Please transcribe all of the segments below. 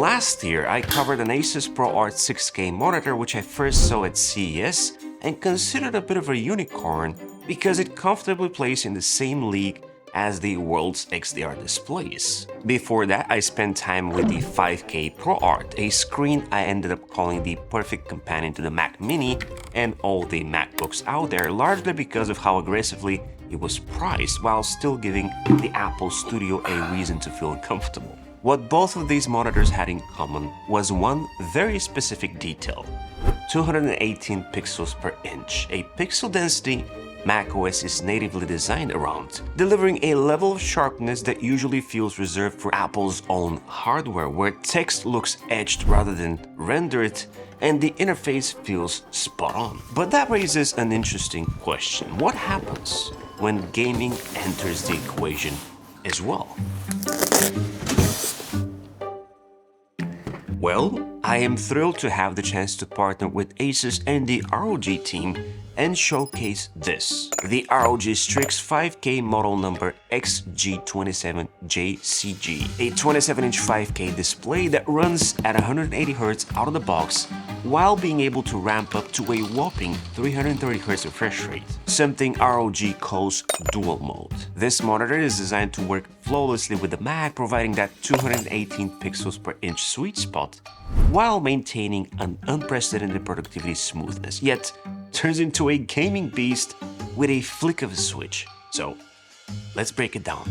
Last year, I covered an Asus ProArt 6K monitor which I first saw at CES and considered a bit of a unicorn because it comfortably plays in the same league as the world's XDR displays. Before that, I spent time with the 5K ProArt, a screen I ended up calling the perfect companion to the Mac Mini and all the MacBooks out there, largely because of how aggressively it was priced while still giving the Apple Studio a reason to feel comfortable. What both of these monitors had in common was one very specific detail: 218 pixels per inch, a pixel density macOS is natively designed around, delivering a level of sharpness that usually feels reserved for Apple's own hardware, where text looks etched rather than rendered and the interface feels spot on. But that raises an interesting question. What happens when gaming enters the equation as well? Well, I am thrilled to have the chance to partner with Asus and the ROG team and showcase this, the ROG Strix 5K model number XG27JCG, a 27-inch 5K display that runs at 180Hz out of the box while being able to ramp up to a whopping 330Hz refresh rate, something ROG calls dual mode. This monitor is designed to work flawlessly with the Mac, providing that 218 pixels per inch sweet spot while maintaining an unprecedented productivity smoothness, yet turns into a gaming beast with a flick of a switch. So let's break it down.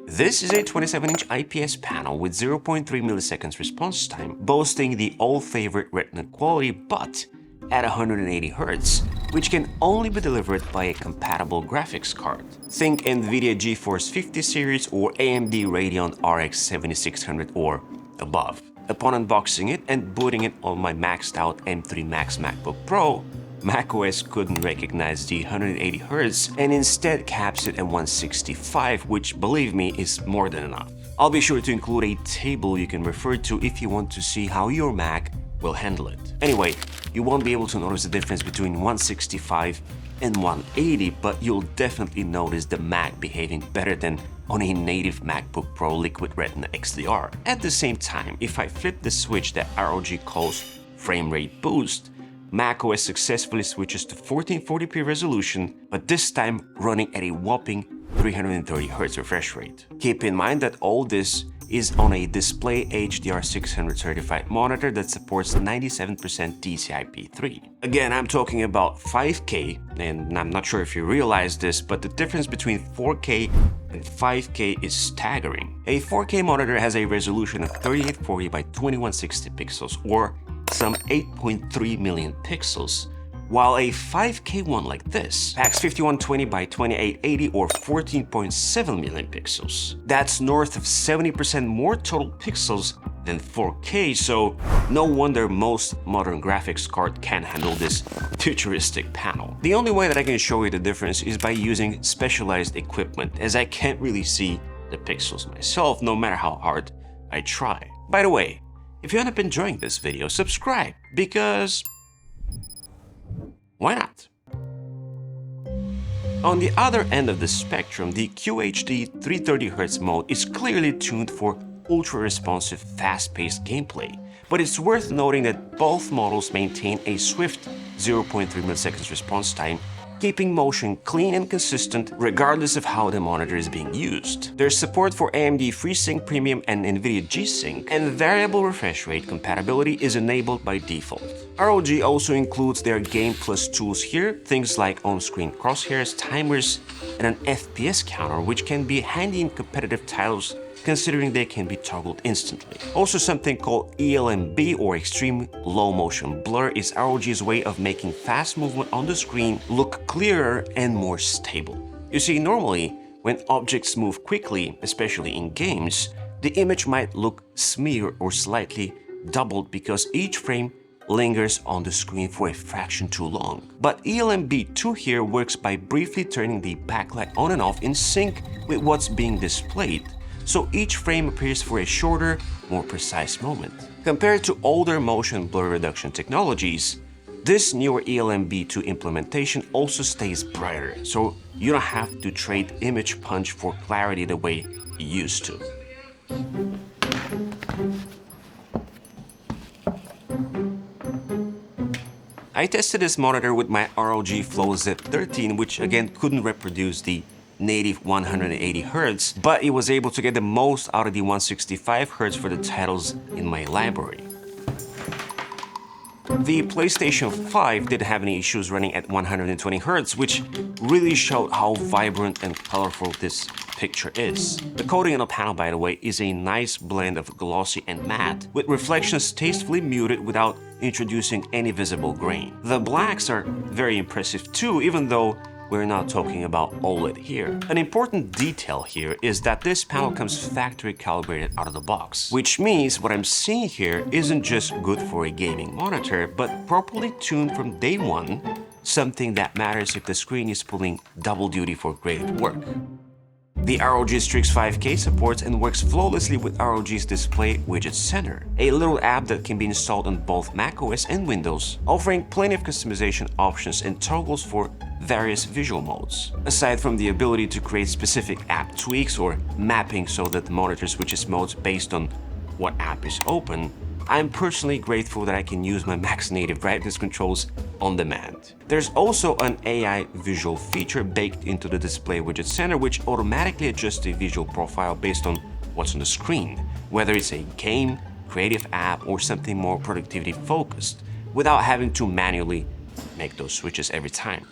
This is a 27-inch IPS panel with 0.3 milliseconds response time, boasting the old-favorite Retina quality but at 180Hz, which can only be delivered by a compatible graphics card. Think NVIDIA GeForce 50 series or AMD Radeon RX 7600 or above. Upon unboxing it and booting it on my maxed out M3 Max MacBook Pro, macOS couldn't recognize the 180Hz and instead caps it at 165, which, believe me, is more than enough. I'll be sure to include a table you can refer to if you want to see how your Mac will handle it. Anyway, you won't be able to notice the difference between 165 and 180, but you'll definitely notice the Mac behaving better than on a native MacBook Pro Liquid Retina XDR. At the same time, if I flip the switch that ROG calls frame rate boost, macOS successfully switches to 1440p resolution, but this time running at a whopping 330Hz refresh rate. Keep in mind that all this is on a Display HDR 600 certified monitor that supports 97% DCI-P3. Again, I'm talking about 5K, and I'm not sure if you realize this, but the difference between 4K and 5K is staggering. A 4K monitor has a resolution of 3840 by 2160 pixels, or some 8.3 million pixels, while a 5K one like this packs 5120 by 2880 or 14.7 million pixels. That's north of 70% more total pixels than 4K, so no wonder most modern graphics cards can't handle this futuristic panel. The only way that I can show you the difference is by using specialized equipment, as I can't really see the pixels myself, no matter how hard I try. By the way, if you end up enjoying this video, subscribe, because why not? On the other end of the spectrum, the QHD 330Hz mode is clearly tuned for ultra-responsive, fast-paced gameplay, but it's worth noting that both models maintain a swift 0.3 milliseconds response time, keeping motion clean and consistent regardless of how the monitor is being used. There's support for AMD FreeSync Premium and NVIDIA G-Sync, and variable refresh rate compatibility is enabled by default. ROG also includes their Game Plus tools here, things like on-screen crosshairs, timers, and an FPS counter, which can be handy in competitive titles considering they can be toggled instantly. Also, something called ELMB, or Extreme Low Motion Blur, is ROG's way of making fast movement on the screen look clearer and more stable. You see, normally, when objects move quickly, especially in games, the image might look smeared or slightly doubled because each frame lingers on the screen for a fraction too long. But ELMB2 here works by briefly turning the backlight on and off in sync with what's being displayed, so each frame appears for a shorter, more precise moment. Compared to older motion blur reduction technologies, this newer ELMB2 implementation also stays brighter, so you don't have to trade image punch for clarity the way you used to. I tested this monitor with my ROG Flow Z13, which again couldn't reproduce the native 180Hz, but it was able to get the most out of the 165Hz for the titles in my library. The PlayStation 5 didn't have any issues running at 120Hz, which really showed how vibrant and colorful this picture is. The coating on the panel, by the way, is a nice blend of glossy and matte, with reflections tastefully muted without introducing any visible grain. The blacks are very impressive too, even though we're not talking about OLED here. An important detail here is that this panel comes factory calibrated out of the box, which means what I'm seeing here isn't just good for a gaming monitor, but properly tuned from day one, something that matters if the screen is pulling double duty for creative work. The ROG Strix 5K supports and works flawlessly with ROG's Display Widget Center, a little app that can be installed on both macOS and Windows, offering plenty of customization options and toggles for various visual modes. Aside from the ability to create specific app tweaks or mapping so that the monitor switches modes based on what app is open, I'm personally grateful that I can use my Mac's native brightness controls on demand. There's also an AI visual feature baked into the Display Widget Center, which automatically adjusts the visual profile based on what's on the screen, whether it's a game, creative app, or something more productivity focused, without having to manually make those switches every time.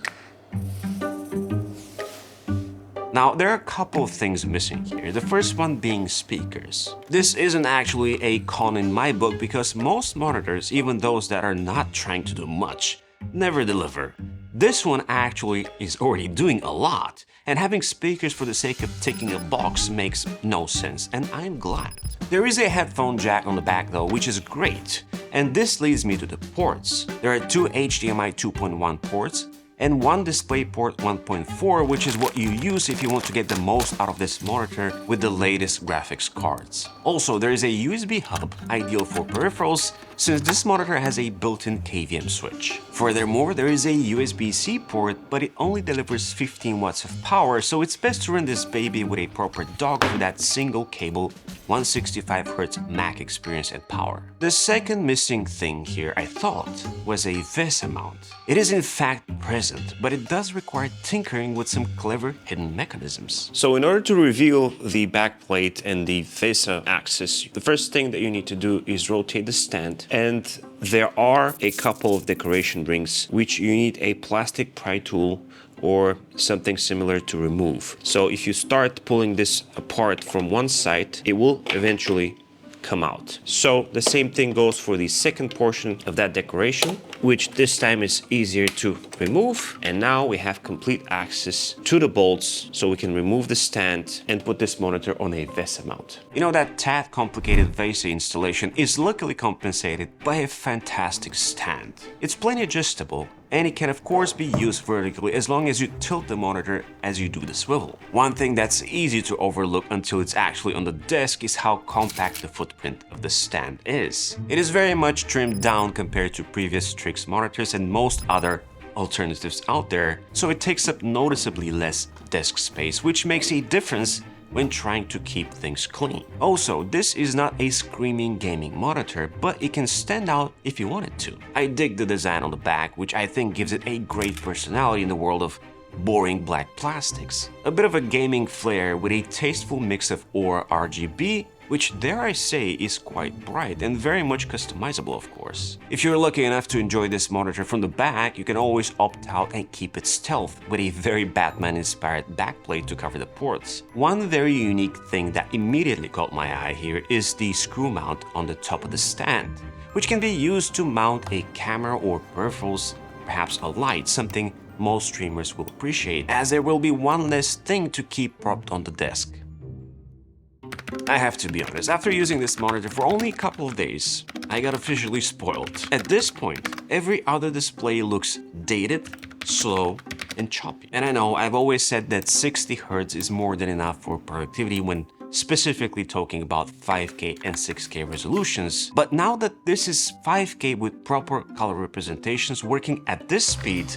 Now, there are a couple of things missing here, the first one being speakers. This isn't actually a con in my book because most monitors, even those that are not trying to do much, never deliver. This one actually is already doing a lot, and having speakers for the sake of ticking a box makes no sense, and I'm glad. There is a headphone jack on the back though, which is great, and this leads me to the ports. There are two HDMI 2.1 ports, and one DisplayPort 1.4, which is what you use if you want to get the most out of this monitor with the latest graphics cards. Also, there is a USB hub, ideal for peripherals, since this monitor has a built-in KVM switch. Furthermore, there is a USB-C port, but it only delivers 15 watts of power, so it's best to run this baby with a proper dongle for that single cable 165Hz Mac experience and power. The second missing thing here, I thought, was a VESA mount. It is in fact present, but it does require tinkering with some clever hidden mechanisms. So in order to reveal the backplate and the VESA axis, the first thing that you need to do is rotate the stand, and there are a couple of decoration rings which you need a plastic pry tool or something similar to remove. So if you start pulling this apart from one side, it will eventually come out. So the same thing goes for the second portion of that decoration, which this time is easier to remove. And now we have complete access to the bolts, so we can remove the stand and put this monitor on a VESA mount. You know, that tad complicated VESA installation is luckily compensated by a fantastic stand. It's plenty adjustable, and it can of course be used vertically as long as you tilt the monitor as you do the swivel. One thing that's easy to overlook until it's actually on the desk is how compact the footprint of the stand is. It is very much trimmed down compared to previous Strix monitors and most other alternatives out there, so it takes up noticeably less desk space, which makes a difference when trying to keep things clean. Also, this is not a screaming gaming monitor, but it can stand out if you want it to. I dig the design on the back, which I think gives it a great personality in the world of boring black plastics. A bit of a gaming flair with a tasteful mix of OR RGB, which dare I say is quite bright and very much customizable, of course. If you're lucky enough to enjoy this monitor from the back, you can always opt out and keep it stealth with a very Batman-inspired backplate to cover the ports. One very unique thing that immediately caught my eye here is the screw mount on the top of the stand, which can be used to mount a camera or peripherals, perhaps a light, something most streamers will appreciate, as there will be one less thing to keep propped on the desk. I have to be honest, after using this monitor for only a couple of days, I got officially spoiled. At this point, every other display looks dated, slow, and choppy. And I know I've always said that 60 Hz is more than enough for productivity when specifically talking about 5K and 6K resolutions. But now that this is 5K with proper color representations working at this speed,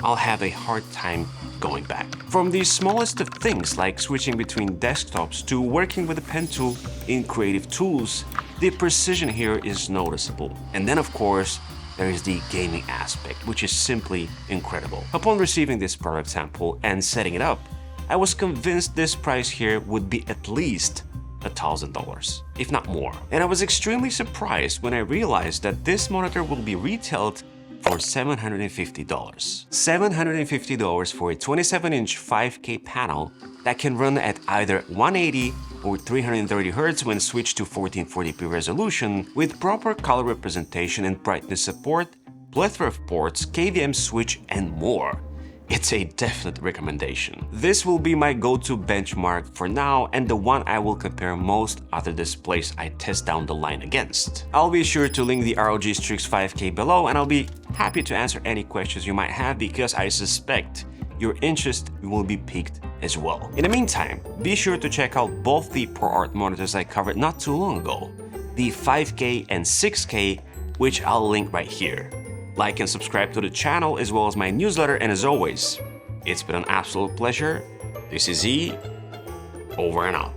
I'll have a hard time going back. From the smallest of things like switching between desktops to working with a pen tool in creative tools, The precision here is noticeable. And then of course, there is the gaming aspect, which is simply incredible. Upon receiving this product sample and setting it up, I was convinced this price here would be at least $1,000, if not more. And I was extremely surprised when I realized that this monitor will be retailed for $750. $750 for a 27-inch 5K panel that can run at either 180 or 330 Hz when switched to 1440p resolution with proper color representation and brightness support, plethora of ports, KVM switch, and more. It's a definite recommendation. This will be my go-to benchmark for now and the one I will compare most other displays I test down the line against. I'll be sure to link the ROG Strix 5K below, and I'll be happy to answer any questions you might have because I suspect your interest will be piqued as well. In the meantime, be sure to check out both the ProArt monitors I covered not too long ago, the 5K and 6K, which I'll link right here. Like and subscribe to the channel as well as my newsletter, and as always, it's been an absolute pleasure. This is Z, over and out.